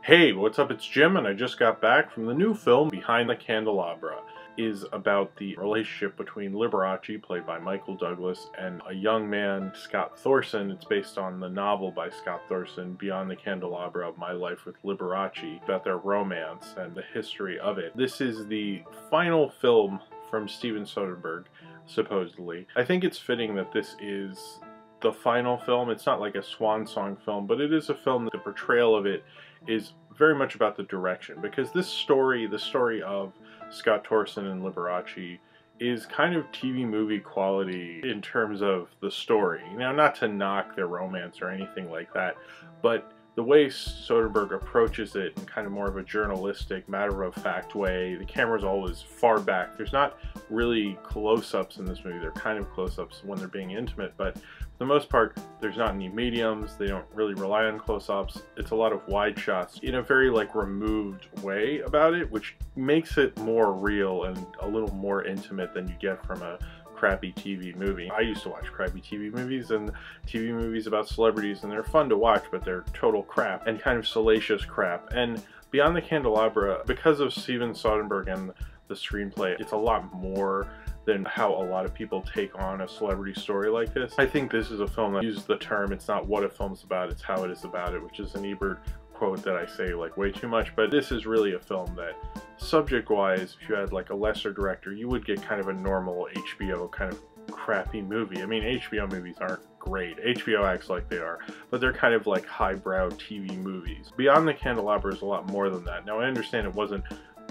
Hey, what's up? It's Jim, and I just got back from the new film Behind the Candelabra. Is about the relationship between Liberace, played by Michael Douglas, and a young man, Scott Thorson. It's based on the novel by Scott Thorson, Beyond the Candelabra, My Life with Liberace, about their romance and the history of it. This is the final film from Steven Soderbergh, supposedly. I think it's fitting that this is the final film. It's not like a swan song film, but it is a film that the portrayal of it is very much about the direction, because this story, the story of Scott Thorson and Liberace, is kind of TV movie quality in terms of the story. Now, not to knock their romance or anything like that, but the way Soderbergh approaches it in kind of more of a journalistic, matter-of-fact way, the camera's always far back. There's not really close-ups in this movie. They're kind of close-ups when they're being intimate, but for the most part, there's not any mediums. They don't really rely on close-ups. It's a lot of wide shots in a very removed way about it, which makes it more real and a little more intimate than you get from a crappy TV movie. I used to watch crappy TV movies and TV movies about celebrities, and they're fun to watch, but they're total crap and kind of salacious crap. And Beyond the Candelabra, because of Steven Soderbergh and the screenplay, it's a lot more than how a lot of people take on a celebrity story like this. I think this is a film that uses the term, it's not what a film's about, it's how it is about it, which is an Ebert quote that I say way too much. But this is really a film that, subject-wise, if you had a lesser director, you would get kind of a normal HBO kind of crappy movie. I mean, HBO movies aren't great. HBO acts like they are, but they're kind of like highbrow TV movies. Beyond the Candelabra is a lot more than that. Now, I understand it wasn't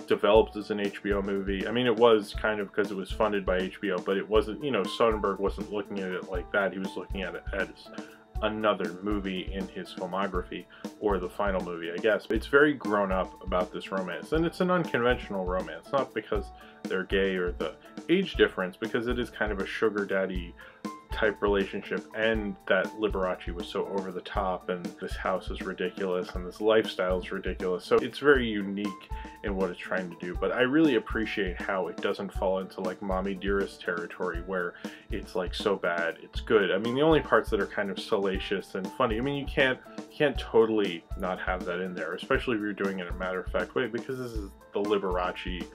developed as an HBO movie. I mean, it was kind of because it was funded by HBO, but it wasn't, Soderbergh wasn't looking at it like that. He was looking at it as another movie in his filmography, or the final movie, I guess. It's very grown up about this romance, and it's an unconventional romance, not because they're gay or the age difference, because it is kind of a sugar daddy type relationship, and that Liberace was so over the top, and this house is ridiculous, and this lifestyle is ridiculous. So it's very unique in what it's trying to do, but I really appreciate how it doesn't fall into mommy dearest territory where it's so bad it's good. I mean, the only parts that are kind of salacious and funny, I mean, you can't totally not have that in there, especially if you're doing it in a matter-of-fact way, because this is the Liberace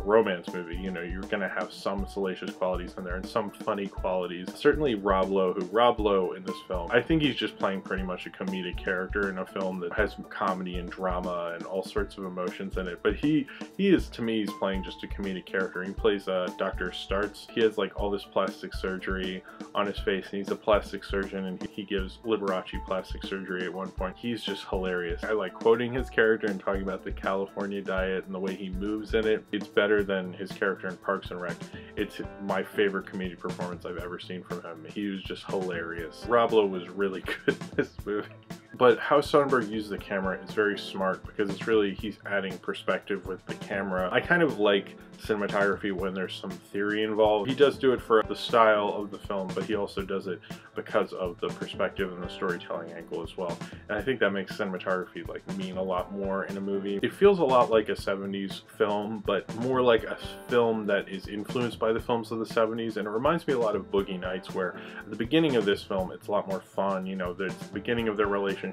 romance movie. You're gonna have some salacious qualities in there and some funny qualities. Certainly Rob Lowe in this film, I think he's just playing pretty much a comedic character in a film that has comedy and drama and all sorts of emotions in it, but he is, to me, he's playing just a comedic character. He plays Dr. Starts. He has all this plastic surgery on his face, and he's a plastic surgeon, and he gives Liberace plastic surgery at one point. He's just hilarious. I like quoting his character and talking about the California diet and the way he moves in it. It's better than his character in Parks and Rec. It's my favorite comedic performance I've ever seen from him. He was just hilarious. Rob Lowe was really good in this movie. But how Soderbergh uses the camera is very smart, because it's really, he's adding perspective with the camera. I kind of like cinematography when there's some theory involved. He does do it for the style of the film, but he also does it because of the perspective and the storytelling angle as well. And I think that makes cinematography mean a lot more in a movie. It feels a lot like a 70s film, but more like a film that is influenced by the films of the 70s. And it reminds me a lot of Boogie Nights, where at the beginning of this film, it's a lot more fun. The beginning of their relationship,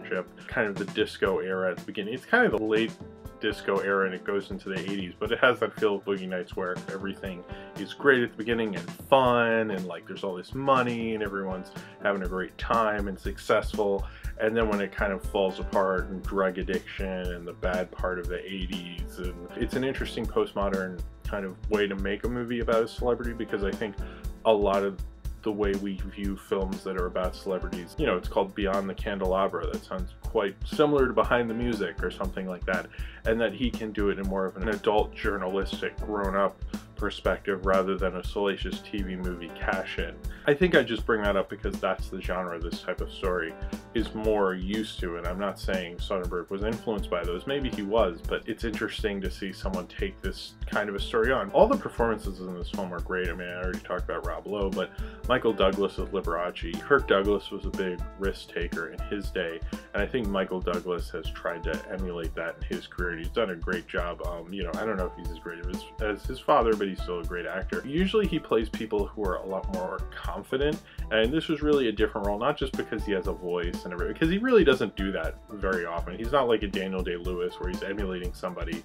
kind of the disco era at the beginning. It's kind of the late disco era, and it goes into the 80s, but it has that feel of Boogie Nights where everything is great at the beginning and fun, and there's all this money and everyone's having a great time and successful. And then when it kind of falls apart, and drug addiction and the bad part of the 80s, and it's an interesting postmodern kind of way to make a movie about a celebrity, because I think a lot of the way we view films that are about celebrities, it's called Beyond the Candelabra. That sounds quite similar to Behind the Music or something like that, and that he can do it in more of an adult, journalistic, grown-up perspective rather than a salacious TV movie cash-in. I think I just bring that up because that's the genre this type of story is more used to, and I'm not saying Soderbergh was influenced by those. Maybe he was, but it's interesting to see someone take this kind of a story on. All the performances in this film are great. I mean, I already talked about Rob Lowe, but Michael Douglas as Liberace. Kirk Douglas was a big risk taker in his day, and I think Michael Douglas has tried to emulate that in his career. He's done a great job. I don't know if he's as great as his father, but he's still a great actor. Usually he plays people who are a lot more confident, and this was really a different role, not just because he has a voice face and everything, because he really doesn't do that very often. He's not like a Daniel Day-Lewis where he's emulating somebody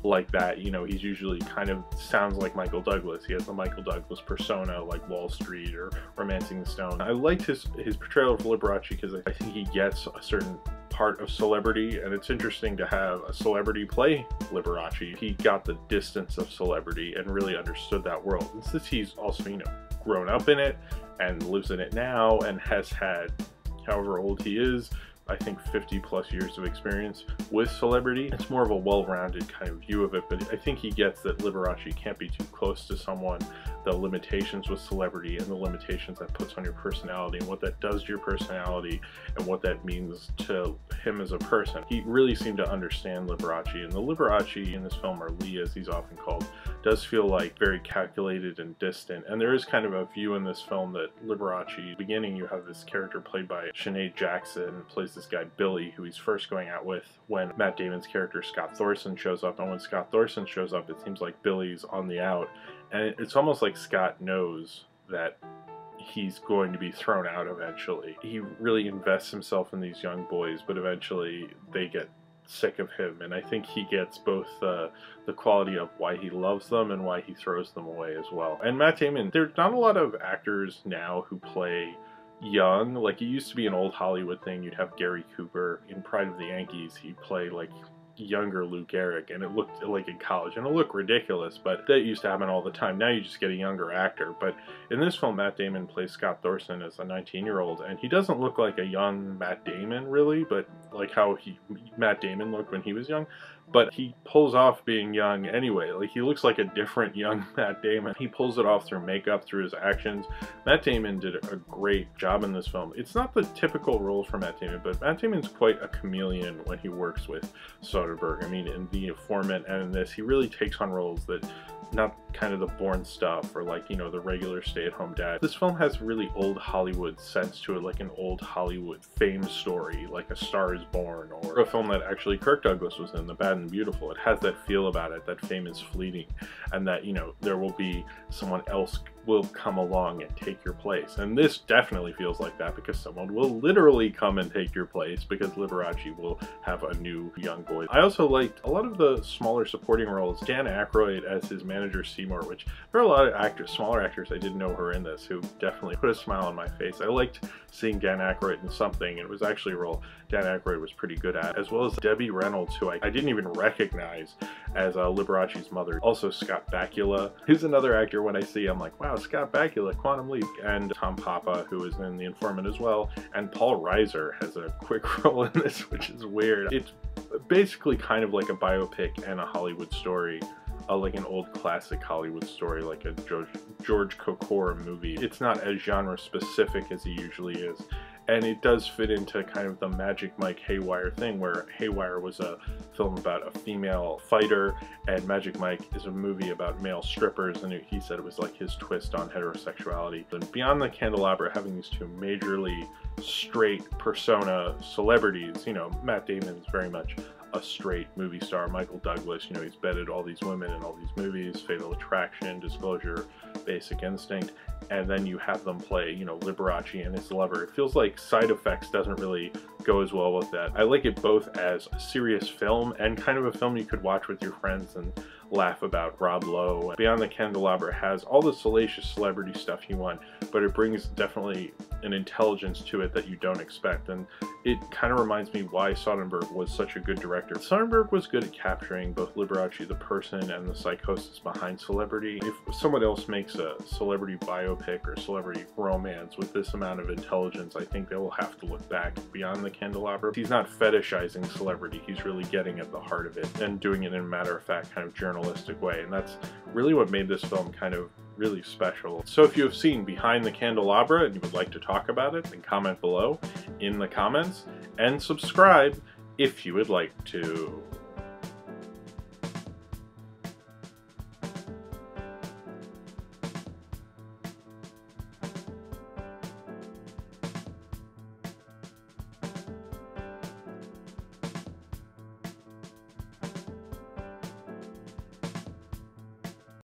like that. You know, he's usually kind of sounds like Michael Douglas. He has the Michael Douglas persona, like Wall Street or Romancing the Stone. I liked his portrayal of Liberace because I think he gets a certain part of celebrity, and it's interesting to have a celebrity play Liberace. He got the distance of celebrity and really understood that world. And since he's also, you know, grown up in it and lives in it now and has had, however old he is, I think 50 plus years of experience with celebrity, it's more of a well-rounded kind of view of it. But I think he gets that Liberace can't be too close to someone, the limitations with celebrity and the limitations that puts on your personality and what that does to your personality and what that means to him as a person. He really seemed to understand Liberace, and the Liberace in this film, or Lee as he's often called, does feel like very calculated and distant. And there is kind of a view in this film that Liberace, beginning you have this character played by Sinead Jackson, plays this guy Billy, who he's first going out with when Matt Damon's character Scott Thorson shows up. And when Scott Thorson shows up, it seems like Billy's on the out. And it's almost like Scott knows that he's going to be thrown out eventually. He really invests himself in these young boys, but eventually they get sick of him, and I think he gets both the quality of why he loves them and why he throws them away as well. And Matt Damon, there's not a lot of actors now who play young. Like, it used to be an old Hollywood thing. You'd have Gary Cooper in Pride of the Yankees. He'd play like younger Lou Gehrig, and it looked like in college, and it looked ridiculous, but that used to happen all the time. Now you just get a younger actor. But in this film, Matt Damon plays Scott Thorson as a 19-year-old, and he doesn't look like a young Matt Damon really, but like how Matt Damon looked when he was young. But he pulls off being young anyway. Like, he looks like a different young Matt Damon. He pulls it off through makeup, through his actions. Matt Damon did a great job in this film. It's not the typical role for Matt Damon, but Matt Damon's quite a chameleon when he works with Soderbergh. I mean, in The Informant and in this, he really takes on roles that, not kind of the Bourne stuff or like, you know, the regular stay-at-home dad. This film has really old Hollywood sense to it, like an old Hollywood fame story, like A Star is Born, or a film that actually Kirk Douglas was in, The Bad and the Beautiful. It has that feel about it, that fame is fleeting, and that, you know, there will be someone else will come along and take your place. And this definitely feels like that, because someone will literally come and take your place, because Liberace will have a new young boy. I also liked a lot of the smaller supporting roles. Dan Aykroyd as his manager Seymour, which there are a lot of actors, smaller actors I didn't know were in this, who definitely put a smile on my face. I liked seeing Dan Aykroyd in something. It was actually a role Dan Aykroyd was pretty good at, as well as Debbie Reynolds, who I didn't even recognize as Liberace's mother. Also Scott Bakula, who's another actor when I see I'm like, wow, Scott Bakula, Quantum Leap. And Tom Papa, who is in The Informant as well. And Paul Reiser has a quick role in this, which is weird. It's basically kind of like a biopic and a Hollywood story. Like an old classic Hollywood story, like a George Cukor movie. It's not as genre specific as he usually is. And it does fit into kind of the Magic Mike Haywire thing, where Haywire was a film about a female fighter, and Magic Mike is a movie about male strippers, and he said it was like his twist on heterosexuality. And Beyond the Candelabra, having these two majorly straight persona celebrities, you know, Matt Damon's very much a straight movie star. Michael Douglas, you know, he's bedded all these women in all these movies, Fatal Attraction, Disclosure, Basic Instinct, and then you have them play, you know, Liberace and his lover. It feels like Side Effects doesn't really go as well with that. I like it both as a serious film and kind of a film you could watch with your friends and laugh about. Rob Lowe. Beyond the Candelabra has all the salacious celebrity stuff you want, but it brings definitely an intelligence to it that you don't expect, and it kind of reminds me why Soderbergh was such a good director. Soderbergh was good at capturing both Liberace the person and the psychosis behind celebrity. If someone else makes a celebrity biopic or celebrity romance with this amount of intelligence, I think they will have to look back beyond the Candelabra. He's not fetishizing celebrity, he's really getting at the heart of it and doing it in a matter-of-fact kind of journalistic way, and that's really what made this film kind of really special. So if you have seen Behind the Candelabra and you would like to talk about it, then comment below in the comments and subscribe if you would like to.